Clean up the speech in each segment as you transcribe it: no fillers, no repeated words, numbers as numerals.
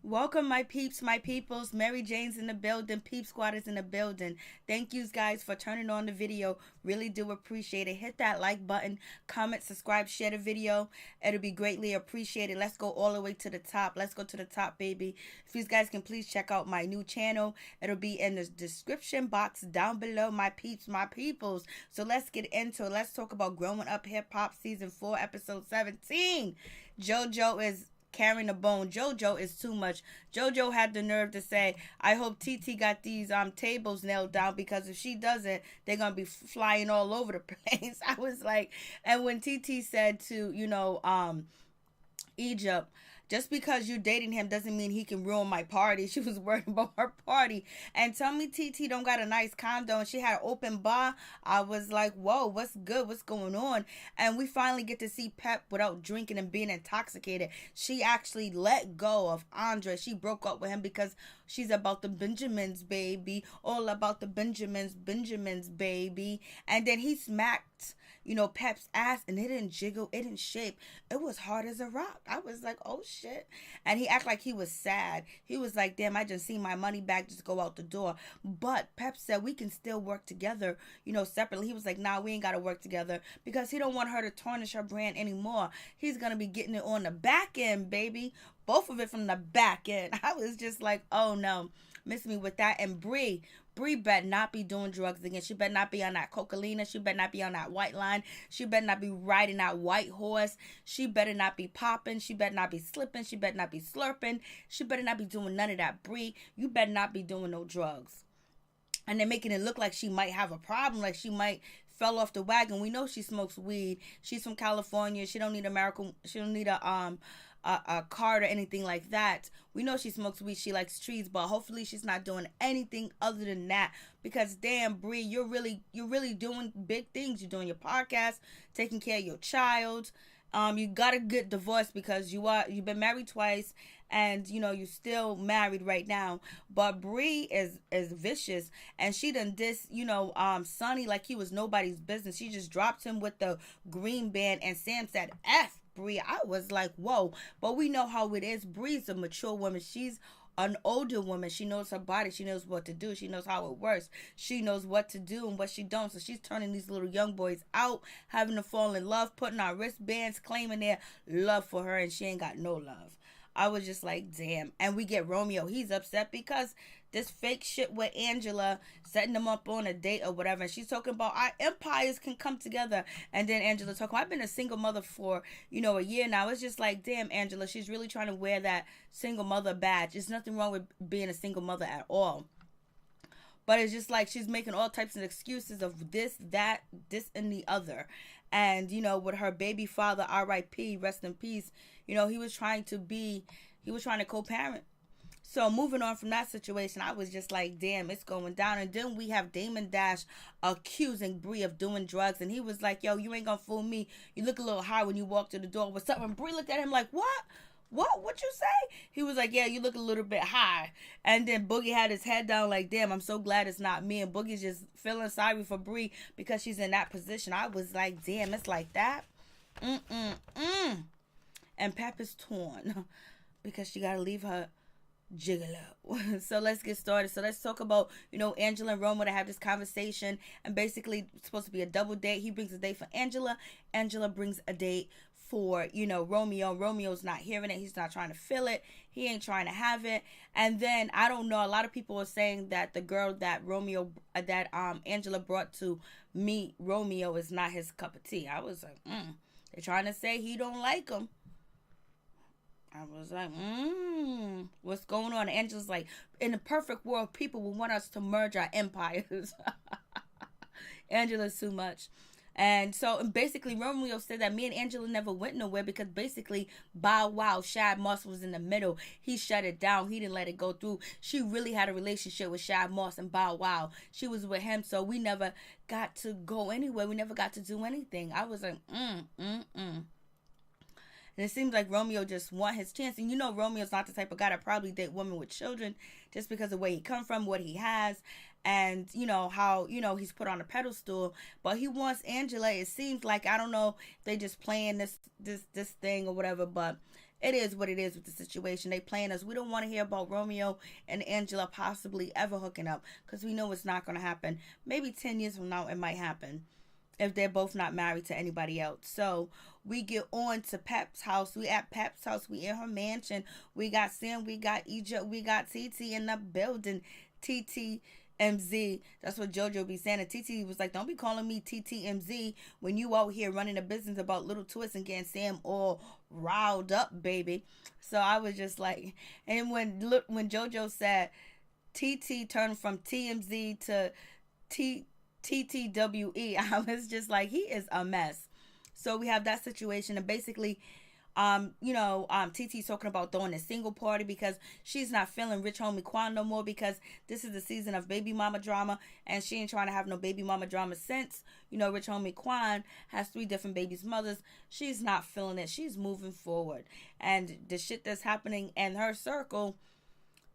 Welcome, my peeps, my peoples. Mary Jane's in the building. Peep Squad is in the building. Thank you guys for turning on the video. Really do appreciate it. Hit that like button, comment, subscribe, share the video. It'll be greatly appreciated. Let's go all the way to the top. Let's go to the top, baby. If you guys can please check out my new channel. It'll be in the description box down below, my peeps, my peoples. So let's get into it. Let's talk about Growing Up Hip Hop Season 4, Episode 17. JoJo is carrying the bone. JoJo is too much. JoJo had the nerve to say, I hope TT got these tables nailed down, because if she doesn't, they're gonna be flying all over the place. I was like, and when TT said to, Egypt, just because you're dating him doesn't mean he can ruin my party. She was worried about her party. And tell me TT don't got a nice condo and she had an open bar. I was like, whoa, what's good? What's going on? And we finally get to see Pep without drinking and being intoxicated. She actually let go of Andre. She broke up with him because she's about the Benjamins, baby. All about the Benjamins, baby. And then he smacked Pep's ass, and it didn't jiggle, it didn't shape. It was hard as a rock. I was like, oh shit. And he acted like he was sad. He was like, damn, I just seen my money back just go out the door. But Pep said we can still work together, separately. He was like, nah, we ain't gotta work together, because he don't want her to tarnish her brand anymore. He's gonna be getting it on the back end, baby. Both of it from the back end. I was just like, oh no. Miss me with that. And Bree better not be doing drugs again. She better not be on that cocaine. She better not be on that white line. She better not be riding that white horse. She better not be popping. She better not be slipping. She better not be slurping. She better not be doing none of that. Bree, you better not be doing no drugs. And they're making it look like she might have a problem, like she might fell off the wagon. We know she smokes weed. She's from California. She don't need she don't need a card or anything like that. We know she smokes weed. She likes trees, but hopefully she's not doing anything other than that. Because damn, Bree, you're really doing big things. You're doing your podcast, taking care of your child. You gotta get divorced because you've been married twice, and you're still married right now. But Bree is vicious, and she done Sonny like he was nobody's business. She just dropped him with the green band, and Sam said F Bree. I was like, whoa. But we know how it is. Bree's a mature woman. She's an older woman. She knows her body. She knows what to do. She knows how it works. She knows what to do and what she don't. So she's turning these little young boys out, having to fall in love, putting on wristbands, claiming their love for her, and she ain't got no love. I was just like, damn. And we get Romeo. He's upset because this fake shit with Angela, setting them up on a date or whatever. And she's talking about our empires can come together. And then Angela talking, I've been a single mother for, a year now. It's just like, damn, Angela, she's really trying to wear that single mother badge. There's nothing wrong with being a single mother at all. But it's just like she's making all types of excuses of this, that, this, and the other. And, with her baby father, R.I.P., rest in peace, he was trying to co-parent. So moving on from that situation, I was just like, damn, it's going down. And then we have Damon Dash accusing Bree of doing drugs. And he was like, yo, you ain't gonna fool me. You look a little high when you walk to the door. What's up? And Bree looked at him like, what? What you say? He was like, yeah, you look a little bit high. And then Boogie had his head down like, damn, I'm so glad it's not me. And Boogie's just feeling sorry for Bree because she's in that position. I was like, damn, it's like that. And Pep is torn because she got to leave her gigolo. So let's get started. So let's talk about, Angela and Roma to have this conversation. And basically, it's supposed to be a double date. He brings a date for Angela. Angela brings a date for, Romeo. Romeo's not hearing it. He's not trying to feel it. He ain't trying to have it. And then, I don't know, a lot of people are saying that the girl that Angela brought to meet Romeo is not his cup of tea. I was like, they're trying to say he don't like him. I was like, what's going on? Angela's like, in the perfect world, people will want us to merge our empires. Angela's too much. And so basically Romeo said that me and Angela never went nowhere because basically Bow Wow, Shad Moss was in the middle. He shut it down. He didn't let it go through. She really had a relationship with Shad Moss and Bow Wow. She was with him, so we never got to go anywhere. We never got to do anything. I was like, And it seems like Romeo just want his chance. And Romeo's not the type of guy to probably date women with children just because of where he come from, what he has, and, how, he's put on a pedestal. But he wants Angela. It seems like, I don't know, they just playing this thing or whatever. But it is what it is with the situation. They playing us. We don't want to hear about Romeo and Angela possibly ever hooking up because we know it's not going to happen. Maybe 10 years from now, it might happen if they're both not married to anybody else. So we get on to Pep's house. We at Pep's house. We in her mansion. We got Sam. We got Egypt. We got TT in the building. TTMZ. That's what JoJo be saying. And TT was like, don't be calling me TTMZ when you out here running a business about little twists and getting Sam all riled up, baby. So I was just like, and when JoJo said TT turned from TMZ to TTWE, I was just like, he is a mess. So we have that situation, and basically TT's talking about throwing a single party because she's not feeling Rich Homie Quan no more because this is the season of baby mama drama, and she ain't trying to have no baby mama drama since, Rich Homie Quan has 3 different babies' mothers. She's not feeling it. She's moving forward. And the shit that's happening in her circle,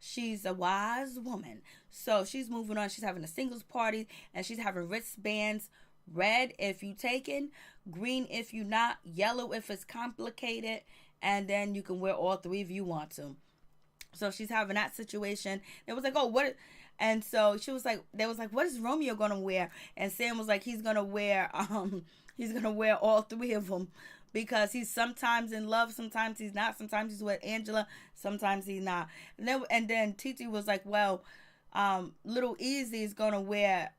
she's a wise woman. So she's moving on. She's having a singles party, and she's having wristbands. Red if you taken, green if you not, yellow if it's complicated, and then you can wear all 3 if you want to. So she's having that situation. It was like, oh, what? And so she was like, they was like, what is Romeo gonna wear? And Sam was like, he's gonna wear all 3 of them because he's sometimes in love, sometimes he's not, sometimes he's with Angela, sometimes he's not. And then TT was like, well, Little Easy he's gonna wear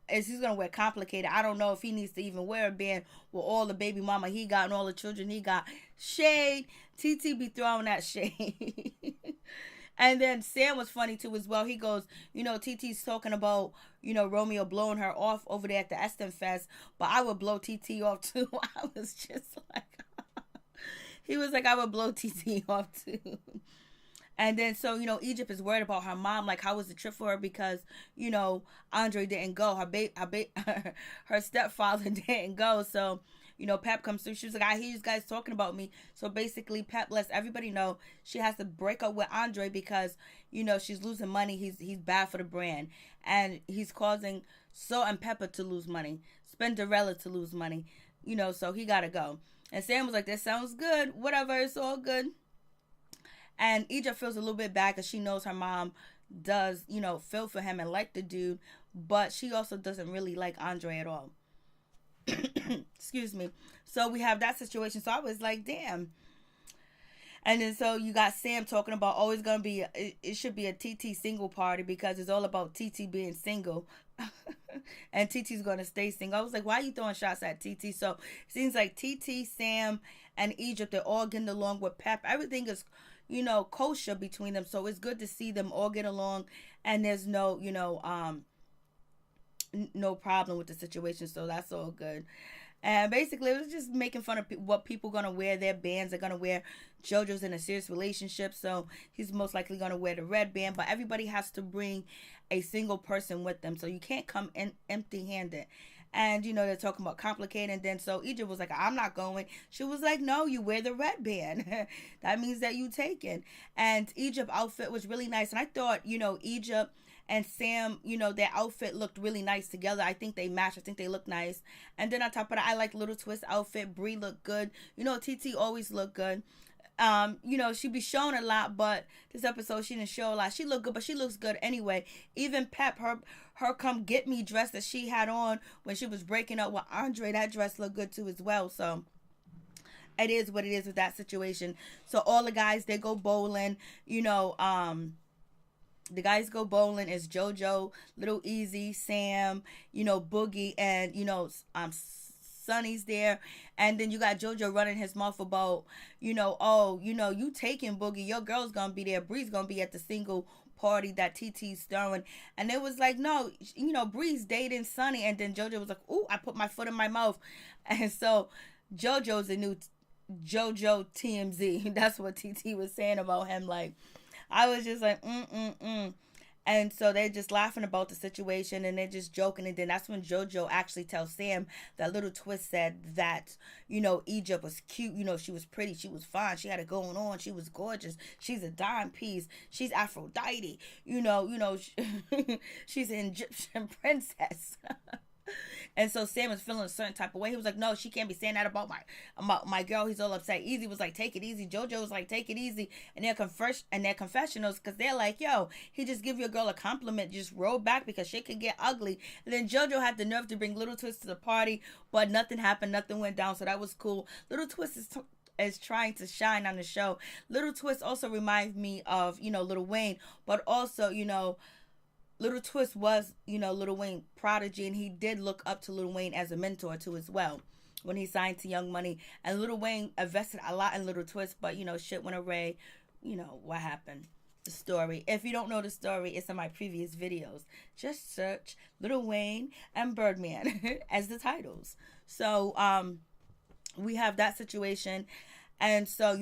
complicated. I don't know if he needs to even wear a band with all the baby mama he got and all the children he got. Shade. TT be throwing that shade. And then Sam was funny too as well. He goes, TT's talking about, Romeo blowing her off over there at the Eston Fest, but I would blow TT off too. I was just like, he was like, I would blow TT off too. And then, so, Egypt is worried about her mom. Like, how was the trip for her? Because, Andre didn't go. Her stepfather didn't go. So, Pep comes through. She was like, I hear you guys talking about me. So, basically, Pep lets everybody know she has to break up with Andre because, she's losing money. He's bad for the brand. And he's causing Salt-n-Pepa to lose money. Spenderella to lose money. So he got to go. And Sam was like, that sounds good. Whatever. It's all good. And Egypt feels a little bit bad because she knows her mom does, feel for him and like the dude, but she also doesn't really like Andre at all. Excuse me. So we have that situation. So I was like, damn. And then so you got Sam talking about, it's going to be, it should be a TT single party because it's all about TT being single. And TT's going to stay single. I was like, why are you throwing shots at TT? So it seems like TT, Sam, and Egypt, they're all getting along with Pep. Everything is kosher between them. So it's good to see them all get along and there's no, no problem with the situation. So that's all good. And basically it was just making fun of what people going to wear. Their bands are going to wear. JoJo's in a serious relationship, so he's most likely going to wear the red band. But everybody has to bring a single person with them. So you can't come in empty-handed. And, they're talking about complicated. And then so Egypt was like, I'm not going. She was like, no, you wear the red band. That means that you taken. And Egypt outfit was really nice. And I thought, Egypt and Sam, their outfit looked really nice together. I think they matched. I think they look nice. And then on top of that, I like Little Twist outfit. Bree looked good. TT always looked good. She be shown a lot, but this episode she didn't show a lot. She looked good, but she looks good anyway. Even Pep, her come get me dress that she had on when she was breaking up with Andre, that dress looked good too as well. So it is what it is with that situation. So all the guys, they go bowling. The guys go bowling. It's JoJo, Little Easy, Sam, Boogie, and Sonny's there. And then you got JoJo running his mouth about, you taking Boogie, your girl's gonna be there, Bree's gonna be at the single party that TT's throwing. And it was like, no, Bree's dating Sonny. And then JoJo was like, ooh, I put my foot in my mouth. And so JoJo's a new JoJo TMZ. That's what TT was saying about him. Like, I was just like, And so they're just laughing about the situation and they're just joking. And then that's when JoJo actually tells Sam that Little Twist said that, Egypt was cute. She was pretty. She was fine. She had it going on. She was gorgeous. She's a dime piece. She's Aphrodite. She's an Egyptian princess. And so Sam was feeling a certain type of way. He was like, no, she can't be saying that about my girl. He's all upset. Easy was like, take it easy. JoJo was like, take it easy. And their confessionals, because they're like, yo, he just give your girl a compliment, just roll back because shit could get ugly. And then JoJo had the nerve to bring Little Twist to the party, but nothing happened. Nothing went down. So that was cool. Little Twist is trying to shine on the show. Little Twist also reminds me of, Lil Wayne, but also, Little Twist was, Lil Wayne prodigy, and he did look up to Lil Wayne as a mentor too as well when he signed to Young Money. And Lil Wayne invested a lot in Little Twist, but shit went away. What happened. The story. If you don't know the story, it's in my previous videos. Just search Lil Wayne and Birdman as the titles. So we have that situation. And so,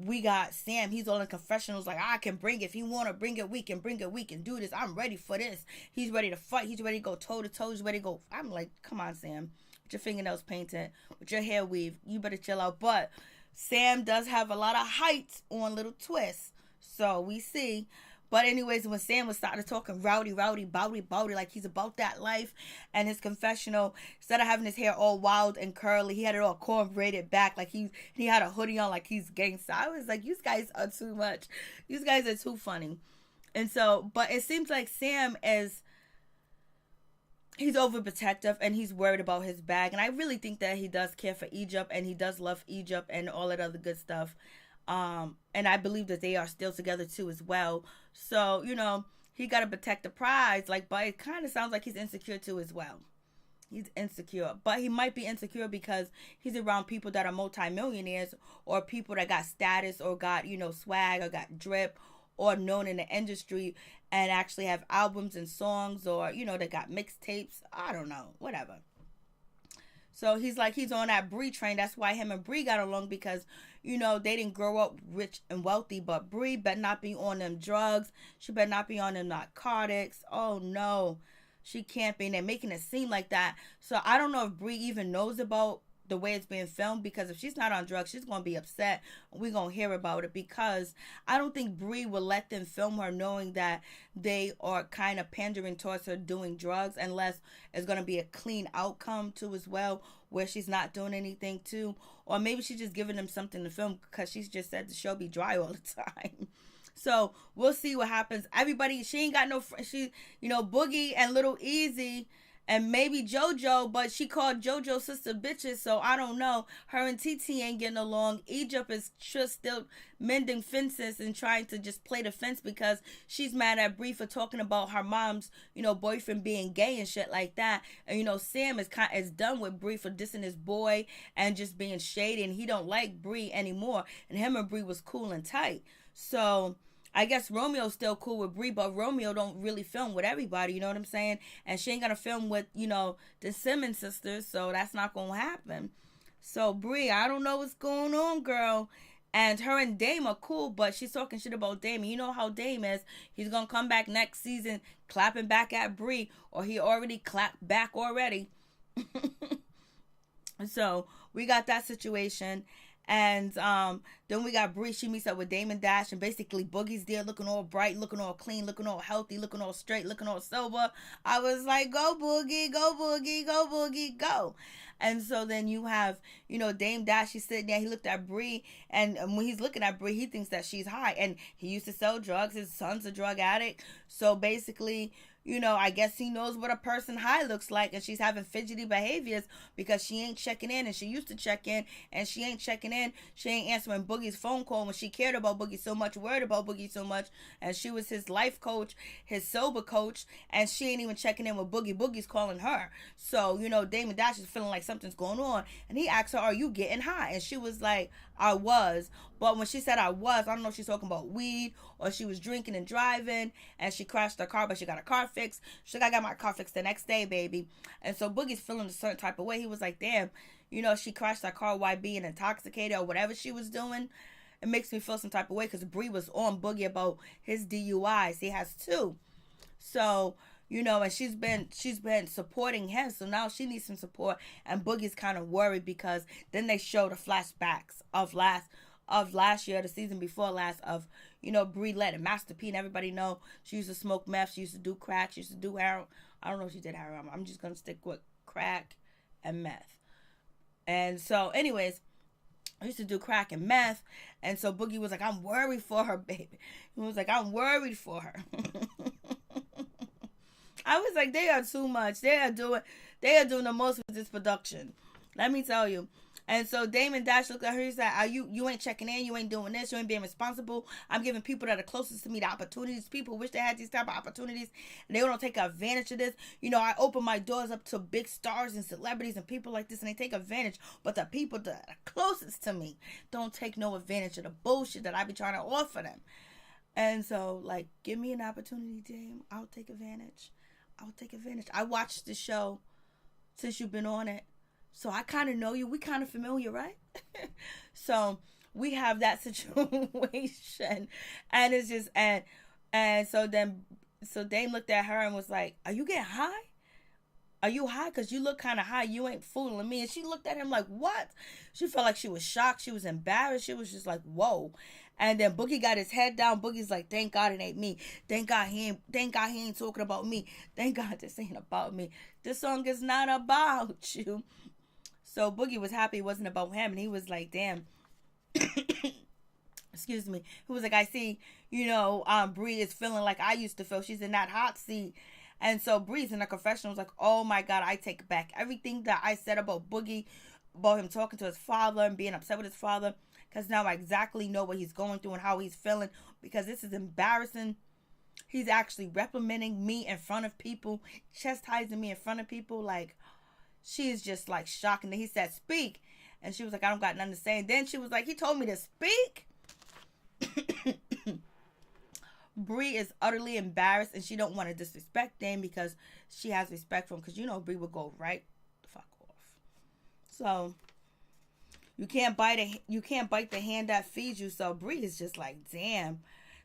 we got Sam. He's all in confessionals like, I can bring it. If you want to bring it, we can bring it. We can do this. I'm ready for this. He's ready to fight. He's ready to go toe to toe. He's ready to go. I'm like, come on, Sam. With your fingernails painted, with your hair weave, you better chill out. But Sam does have a lot of height on Little Twist. So we see. But anyways, when Sam was starting talking rowdy, bowdy, like he's about that life, and his confessional, instead of having his hair all wild and curly, he had it all corn braided back, like he had a hoodie on like he's gangsta. I was like, you guys are too much. You guys are too funny. And so, but it seems like Sam he's overprotective and he's worried about his bag. And I really think that he does care for Egypt and he does love Egypt and all that other good stuff. And I believe that they are still together too as well. So, he got to protect the prize. But it kind of sounds like he's insecure too as well. He's insecure. But he might be insecure because he's around people that are multimillionaires or people that got status or got, swag or got drip or known in the industry and actually have albums and songs or, they got mixtapes. I don't know. Whatever. So he's on that Bree train. That's why him and Bree got along because, they didn't grow up rich and wealthy. But Bree better not be on them drugs. She better not be on them narcotics. Oh, no. She can't be. And they're making it seem like that. So I don't know if Bree even knows about the way it's being filmed because if she's not on drugs, she's going to be upset. We're going to hear about it because I don't think Bree will let them film her knowing that they are kind of pandering towards her doing drugs unless it's going to be a clean outcome too as well where she's not doing anything too. Or maybe she's just giving them something to film because she's just said the show be dry all the time. So we'll see what happens. Everybody, she ain't got no friends. She, Boogie and Little Easy and maybe JoJo, but she called JoJo's sister bitches, so I don't know. Her and TT ain't getting along. Egypt is just still mending fences and trying to just play the fence because she's mad at Bree for talking about her mom's, boyfriend being gay and shit like that. And, Sam is done with Bree for dissing his boy and just being shady, and he don't like Bree anymore. And him and Bree was cool and tight. So I guess Romeo's still cool with Bree, but Romeo don't really film with everybody, you know what I'm saying? And she ain't gonna film with, the Simmons sisters, so that's not gonna happen. So Bree, I don't know what's going on, girl. And her and Dame are cool, but she's talking shit about Dame. You know how Dame is. He's gonna come back next season clapping back at Bree, or he already clapped back already. So we got that situation. And then we got Bree. She meets up with Damon Dash, and basically Boogie's there looking all bright, looking all clean, looking all healthy, looking all straight, looking all sober. I was like, go Boogie, go Boogie, go Boogie, go. And so then you have, Dame Dash, he's sitting there, he looked at Bree, and when he's looking at Bree, he thinks that she's high, and he used to sell drugs. His son's a drug addict. So basically, I guess he knows what a person high looks like, and she's having fidgety behaviors because she ain't checking in, and she used to check in, and she ain't checking in. She ain't answering Boogie's phone call when she cared about Boogie so much, worried about Boogie so much, and she was his life coach, his sober coach, and she ain't even checking in with Boogie. Boogie's calling her. So, Damon Dash is feeling like something's going on, and he asked her, are you getting high? And she was like, I was. But when she said I was, I don't know if she's talking about weed or she was drinking and driving and she crashed her car, but she got her car fixed. She's like, I got my car fixed the next day, baby. And so Boogie's feeling a certain type of way. He was like, damn, she crashed her car while being intoxicated or whatever she was doing. It makes me feel some type of way because Bree was on Boogie about his DUIs. He has 2. So, and she's been supporting him. So now she needs some support. And Boogie's kind of worried because then they show the flashbacks of last year, the season before last, of, Bree letting Master P and everybody know she used to smoke meth, she used to do crack, she used to do I don't know if she did heroin. I'm just gonna stick with crack and meth. And so, anyways, I used to do crack and meth. And so Boogie was like, I'm worried for her, baby. He was like, I'm worried for her. I was like, they are too much. They are doing the most with this production. Let me tell you. And so Damon Dash looked at her. He said, you ain't checking in. You ain't doing this. You ain't being responsible. I'm giving people that are closest to me the opportunities. People wish they had these type of opportunities, and they don't take advantage of this. You know, I open my doors up to big stars and celebrities and people like this, and they take advantage. But the people that are closest to me don't take no advantage of the bullshit that I be trying to offer them. And so, like, give me an opportunity, Dame. I'll take advantage. I watched the show since you've been on it. So I kind of know you. We kind of familiar, right? So we have that situation. And it's just, and so Dame looked at her and was like, are you getting high? Are you high? Because you look kind of high. You ain't fooling me. And she looked at him like, what? She felt like she was shocked. She was embarrassed. She was just like, whoa. And then Boogie got his head down. Boogie's like, thank God it ain't me. Thank God he ain't talking about me. Thank God this ain't about me. This song is not about you. So Boogie was happy it wasn't about him. And he was like, damn. Excuse me. He was like, I see, Bree is feeling like I used to feel. She's in that hot seat. And so Bree's in a confession was like, oh my God, I take back everything that I said about Boogie, about him talking to his father and being upset with his father. Because now I exactly know what he's going through and how he's feeling. Because this is embarrassing. He's actually reprimanding me in front of people. Chastising me in front of people. Like, she is just like shocked. And then he said, speak. And she was like, I don't got nothing to say. And then she was like, he told me to speak. Bree is utterly embarrassed. And she don't want to disrespect Dame because she has respect for him. Because Bree would go right the fuck off. So you can't bite the hand that feeds you. So Bree is just like, damn.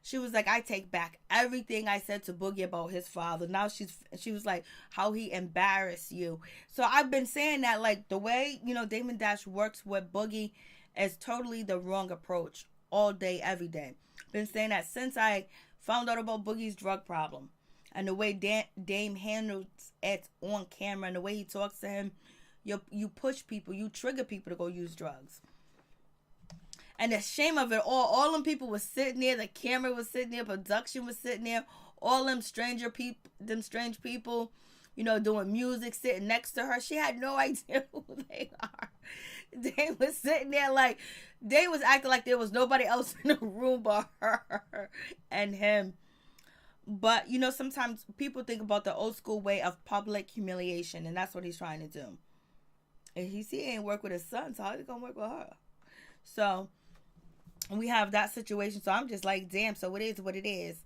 She was like, I take back everything I said to Boogie about his father. Now she was like, how he embarrassed you. So I've been saying that, like, the way, Damon Dash works with Boogie is totally the wrong approach all day, every day. Been saying that since I found out about Boogie's drug problem. And the way Dame handles it on camera and the way he talks to him, you push people, you trigger people to go use drugs. And the shame of it all them people was sitting there, the camera was sitting there, production was sitting there, all them strange people, doing music, sitting next to her. She had no idea who they are. They was sitting there like, they was acting like there was nobody else in the room but her and him. But, sometimes people think about the old school way of public humiliation, and that's what he's trying to do. And he ain't work with his son, so how's he gonna work with her? So we have that situation. So I'm just like, damn, so it is what it is.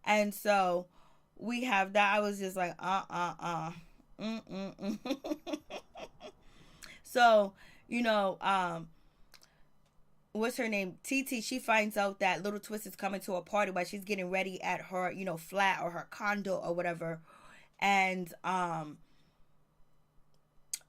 And so we have that. I was just like, So, what's her name? TT, she finds out that Little Twist is coming to a party while she's getting ready at her, flat or her condo or whatever. And,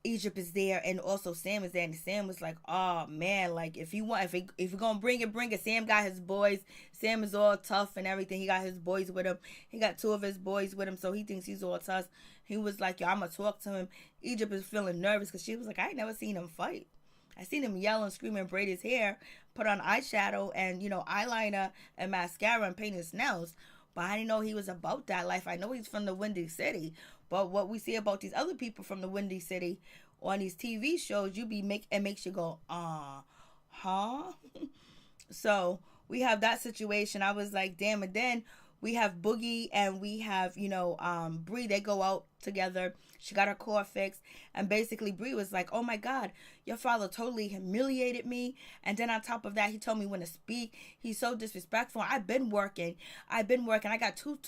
Egypt is there, and also Sam is there, and Sam was like, oh man, like if you're gonna bring it. Sam got his boys. Sam is all tough and everything. He got his boys with him. He got 2 of his boys with him, so he thinks he's all tough. He was like, yo, I'm gonna talk to him. Egypt is feeling nervous because she was like, I ain't never seen him fight. I seen him yell and scream and braid his hair, put on eyeshadow and eyeliner and mascara and paint his nails, but I didn't know he was about that life. I know he's from the Windy City. But what we see about these other people from the Windy City on these TV shows, it makes you go, huh? So we have that situation. I was like, damn. And then we have Boogie and we have, Bree. They go out together. She got her car fixed. And basically Bree was like, oh my God, your father totally humiliated me. And then on top of that, he told me when to speak. He's so disrespectful. I've been working. I got two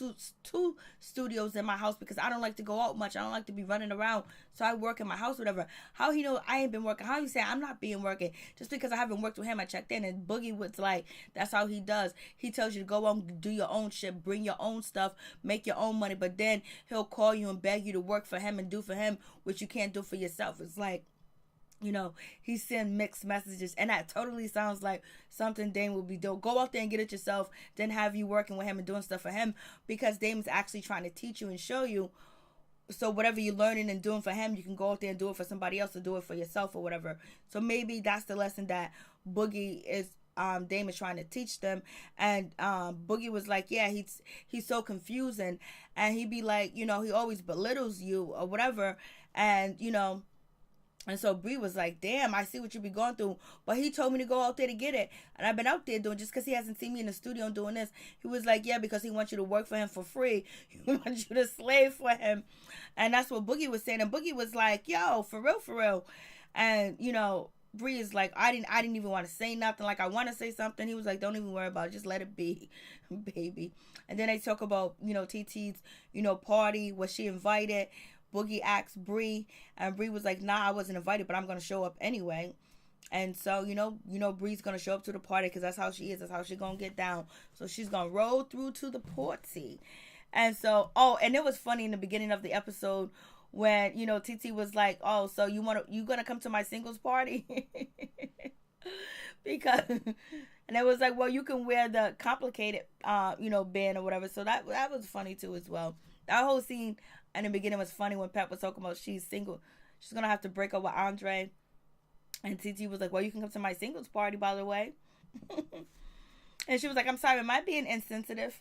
studios in my house because I don't like to go out much. I don't like to be running around. So I work in my house, whatever. How he know I ain't been working? How you say I'm not being working? Just because I haven't worked with him, I checked in. And Boogie was like, that's how he does. He tells you to go on, do your own shit, bring your own stuff, make your own money. But then he'll call you and beg you to work for him and do for him what you can't do for yourself. It's like, he send mixed messages, and that totally sounds like something Dame would be doing. Go out there and get it yourself, then have you working with him and doing stuff for him, because Dame's actually trying to teach you and show you so whatever you're learning and doing for him, you can go out there and do it for somebody else, or do it for yourself or whatever. So maybe that's the lesson that Boogie is Dame is trying to teach them. And Boogie was like, yeah, he's so confusing, and he'd be like, he always belittles you or whatever. And and so Bree was like, damn, I see what you be going through. But he told me to go out there to get it. And I've been out there doing, just because he hasn't seen me in the studio doing this. He was like, yeah, because he wants you to work for him for free. He wants you to slave for him. And that's what Boogie was saying. And Boogie was like, yo, for real, for real. And, Bree is like, I didn't even want to say nothing. Like, I want to say something. He was like, don't even worry about it. Just let it be, baby. And then they talk about, TT's, party. Was she invited? Boogie asked Bree, and Bree was like, nah, I wasn't invited, but I'm going to show up anyway. And so, Bree's going to show up to the party because that's how she is. That's how she's going to get down. So she's going to roll through to the party. And so, and it was funny in the beginning of the episode when, TT was like, oh, so you going to come to my singles party? Because, and it was like, well, you can wear the complicated, band or whatever. So that was funny too as well. That whole scene in the beginning was funny when Pep was talking about she's single. She's going to have to break up with Andre. And TT was like, well, you can come to my singles party, by the way. And she was like, I'm sorry, am I being insensitive?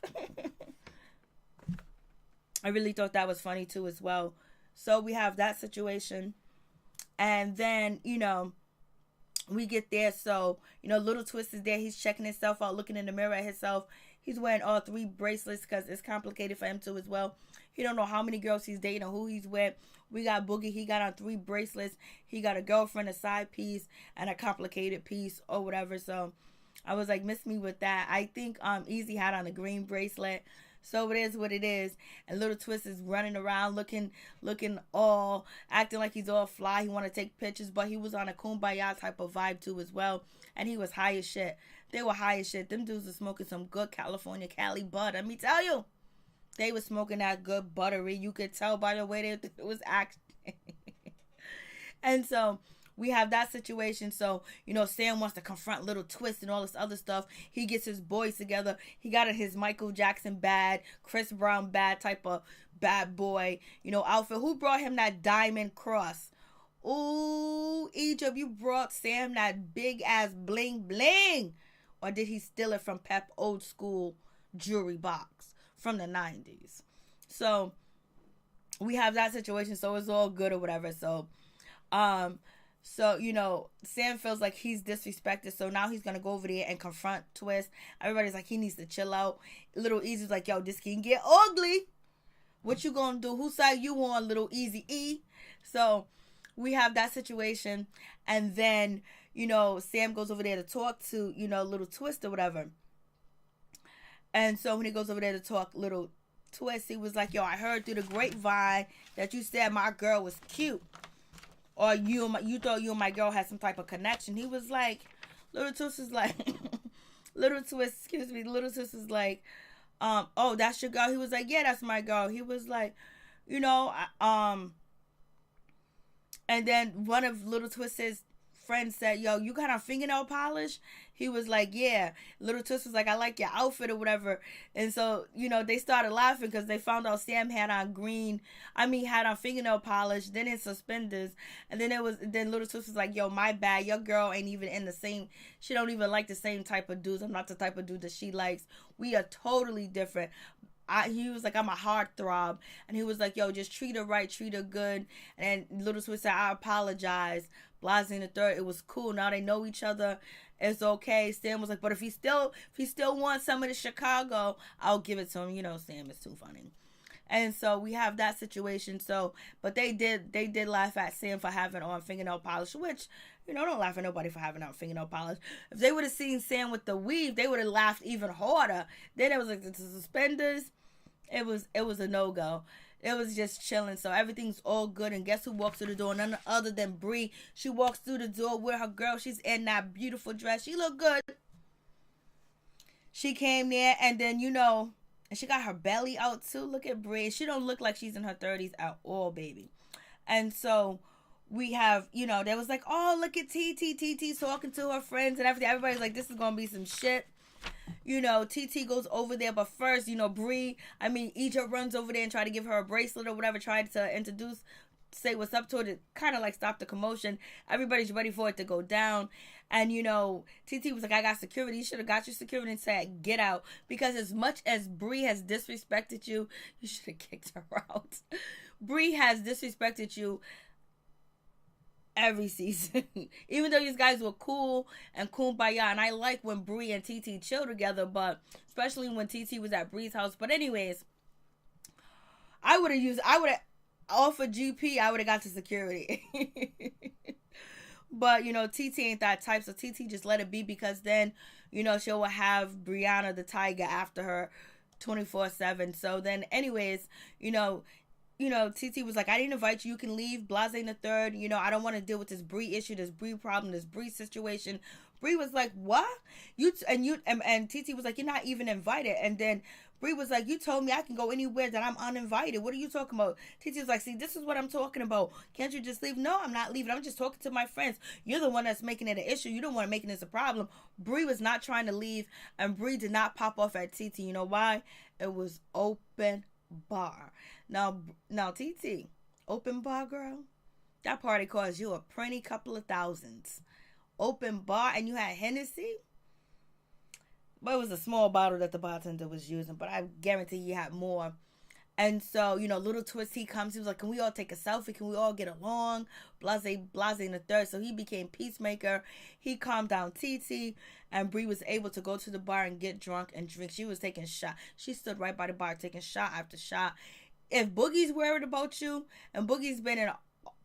I really thought that was funny too as well. So we have that situation. And then, we get there. So, Little Twist is there. He's checking himself out, looking in the mirror at himself. He's wearing all 3 bracelets because it's complicated for him too as well. He don't know how many girls he's dating or who he's with. We got Boogie. He got on 3 bracelets. He got a girlfriend, a side piece, and a complicated piece or whatever. So I was like, miss me with that. I think Easy had on a green bracelet. So it is what it is. And Little Twist is running around looking all, acting like he's all fly. He want to take pictures, but he was on a kumbaya type of vibe too as well. And he was high as shit. They were high as shit. Them dudes were smoking some good California Cali bud. Let me tell you. They were smoking that good buttery. You could tell by the way it was acting. And so we have that situation. So, Sam wants to confront Little Twist and all this other stuff. He gets his boys together. He got in his Michael Jackson bad, Chris Brown bad type of bad boy, outfit. Who brought him that diamond cross? Ooh, Egypt, you brought Sam that big ass bling bling. Or did he steal it from Pep old school jewelry box from the 90s? So we have that situation. So it's all good or whatever. So, Sam feels like he's disrespected. So now he's going to go over there and confront Twist. Everybody's like, he needs to chill out. Little Easy's like, yo, this can get ugly. What you going to do? Whose side you on, Little Easy E? So we have that situation. And then, Sam goes over there to talk to, Little Twist or whatever. And so when he goes over there to talk Little Twist, he was like, yo, I heard through the grapevine that you said my girl was cute. Or you thought you and my girl had some type of connection. He was like, Little Twist is like, Little Twist is like, oh, that's your girl? He was like, yeah, that's my girl. He was like, and then one of Little Twist's friend said, yo, you got on fingernail polish? He was like, yeah. Little Twist was like, I like your outfit or whatever. And so, they started laughing because they found out Sam had on had on fingernail polish, then in suspenders. And then Little Twist was like, yo, my bad. Your girl ain't even in the same, she don't even like the same type of dudes. I'm not the type of dude that she likes. We are totally different. He was like, I'm a heartthrob. And he was like, yo, just treat her right, treat her good. And Little Twist said, I apologize. Blasi the third, it was cool. Now they know each other. It's okay. Sam was like, but if he still wants some of the Chicago, I'll give it to him. Sam is too funny. And so we have that situation. So, but they did laugh at Sam for having on fingernail polish, which, don't laugh at nobody for having on fingernail polish. If they would have seen Sam with the weave, they would have laughed even harder. Then it was like the suspenders. It was a no-go. It was just chilling. So everything's all good. And guess who walks through the door? None other than Bree. She walks through the door with her girl. She's in that beautiful dress. She looked good. She came there and then, and she got her belly out too. Look at Bree. She don't look like she's in her 30s at all, baby. And so we have, they was like, oh, look at TT talking to her friends and everything. Everybody's like, this is going to be some shit. you know, TT goes over there, but first, you know, Egypt runs over there and try to give her a bracelet or whatever, tried to introduce, say what's up to her to kind of like stop the commotion. Everybody's ready for it to go down. And, you know, TT was like, I got security. You should have got your security and said, get out. Because as much as Bree has disrespected you, you should have kicked her out. Bree has disrespected you every season. Even though these guys were cool and kumbaya. And I like when Bree and TT chill together, but especially when TT was at Bree's house. But anyways, I would have offered GP, I would have got to security. But, you know, TT ain't that type, so TT just let it be, because then, you know, she'll have Brianna the Tiger after her 24/7. So then, anyways, you know, TT was like, I didn't invite you. You can leave. Blase in the third. You know, I don't want to deal with this Bree issue, this Bree problem, this Bree situation. Bree was like, what? And TT was like, you're not even invited. And then Bree was like, you told me I can go anywhere that I'm uninvited. What are you talking about? TT was like, see, this is what I'm talking about. Can't you just leave? No, I'm not leaving. I'm just talking to my friends. You're the one that's making it an issue. You don't want to make this a problem. Bree was not trying to leave, and Bree did not pop off at TT. You know why? It was open bar. Now, TT, open bar, girl, that party cost you a pretty couple of thousands. Open bar, and you had Hennessy? But it was a small bottle that the bartender was using, but I guarantee you had more. And so, you know, little twist, he comes, he was like, can we all take a selfie? Can we all get along? Blase in the third. So he became peacemaker. He calmed down TT, and Bree was able to go to the bar and get drunk and drink. She was taking shot. She stood right by the bar taking shot after shot. If Boogie's worried about you, and Boogie's been in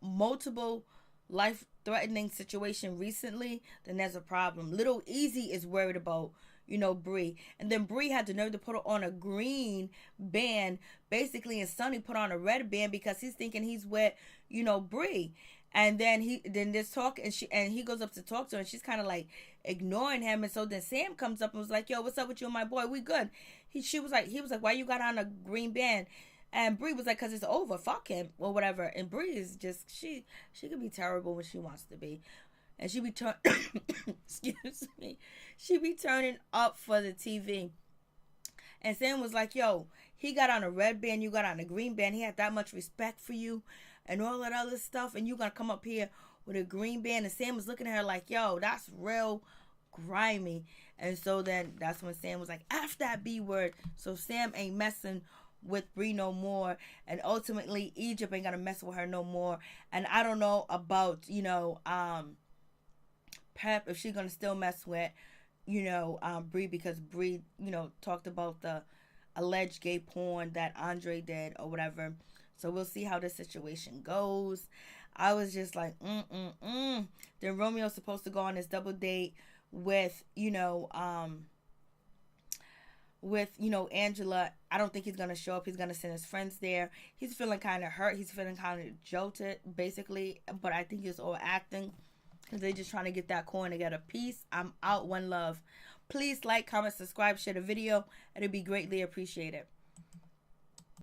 multiple life-threatening situation recently, then there's a problem. Little Easy is worried about, you know, Bree. And then Bree had the nerve to put on a green band, basically, and Sonny put on a red band because he's thinking he's with, you know, Bree. And then he goes up to talk to her, and she's kind of like ignoring him. And so then Sam comes up and was like, yo, what's up with you and my boy? We good. He was like, why you got on a green band? And Bree was like, because it's over. Fuck him. Or whatever. And Bree is just, she can be terrible when she wants to be. And she be excuse me. She be turning up for the TV. And Sam was like, yo, he got on a red band. You got on a green band. He had that much respect for you and all that other stuff. And you going to come up here with a green band. And Sam was looking at her like, yo, that's real grimy. And so then that's when Sam was like, F that B word. So Sam ain't messing with Bree no more, and ultimately Egypt ain't gonna mess with her no more. And I don't know about, you know, Pep, if she's gonna still mess with, you know, Bree, because Bree, you know, talked about the alleged gay porn that Andre did or whatever. So we'll see how this situation goes. I was just like, Then Romeo's supposed to go on this double date with, Angela. I don't think he's going to show up. He's going to send his friends there. He's feeling kind of hurt. He's feeling kind of jolted, basically. But I think it's all acting, because they're just trying to get that coin together. Peace. I'm out. One love. Please like, comment, subscribe, share the video. It'd be greatly appreciated.